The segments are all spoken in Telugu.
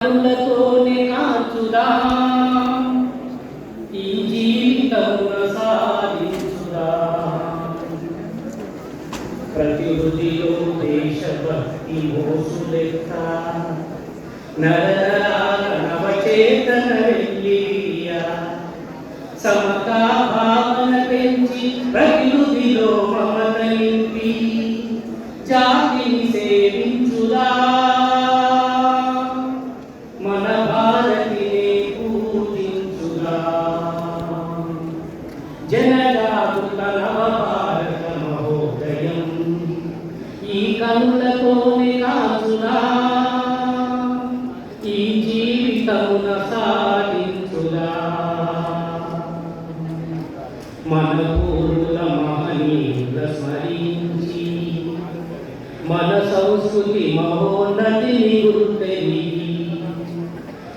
కనులతోనే కాచుదా ఈ జీవితమున సాధించుదా ప్రతి హృదిలో దేశభక్తి మోసులెక్క నరనరాల నవచేతన వెల్లియ సమతా భావన పెంచి ప్రతి హృదిలో మమత నింపి జాతిని సేవించుదా జనజాగృత నవభారత మహోదయం ఈ కనులతోనే కాచుదా ఈ జీవితమున సాధించుదా మన పూర్వుల మహనీయుల స్మరించి మన సంస్కృతి మహోన్నతిని గుర్తెరిగి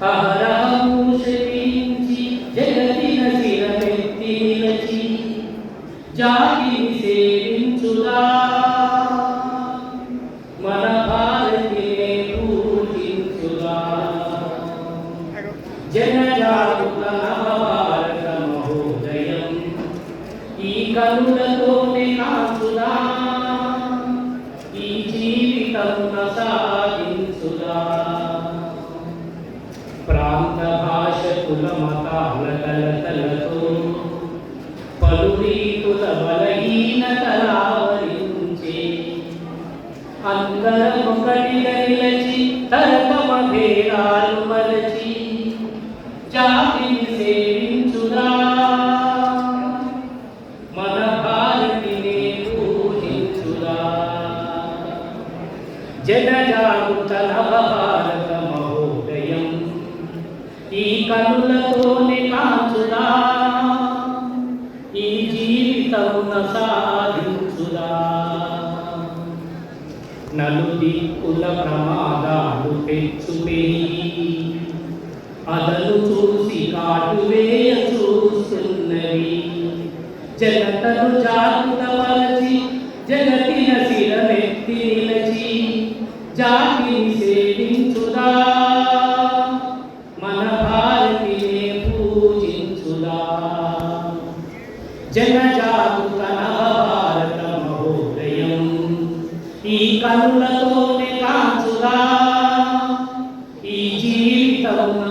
అహరహము శ్రమించి జగతిన శిరమెత్తి నిలచి జాతిని సేవించుదా మన భారతినే పూజించుదా జనజాగృత నవభారత మహోదయం ఈ కనులతోనే కాచుదా ఈ జీవితమున సాధించుదా ప్రాంత భాష కుల మతాల కలతలతో పలు రీతుల బలహీనతలావరించే అందరం ఒకటిగా నిలచి తరతమ భేదాలు మరచి జాతిని సేవించుదా మన భారతినే పూజించుదా జనజాగృత నవభారత మహోదయం ఈ కనులతోనే కాచుదా ఈ జీవితమున సాధించుదా నలుదిక్కుల ప్రమాదాలు పెంచుపెరిగి అదను చూసి కాటువేయ చూస్తున్నవి జగతను జాగృతపరచి జగతిన శిరమెత్తి నిలచి జాతిని సేవించుదా మన భారతినే పూజించుదా జనజాగృత నవభారత మహోదయం ఈ కనులతోనే కాచుదా ఈ జీవితమున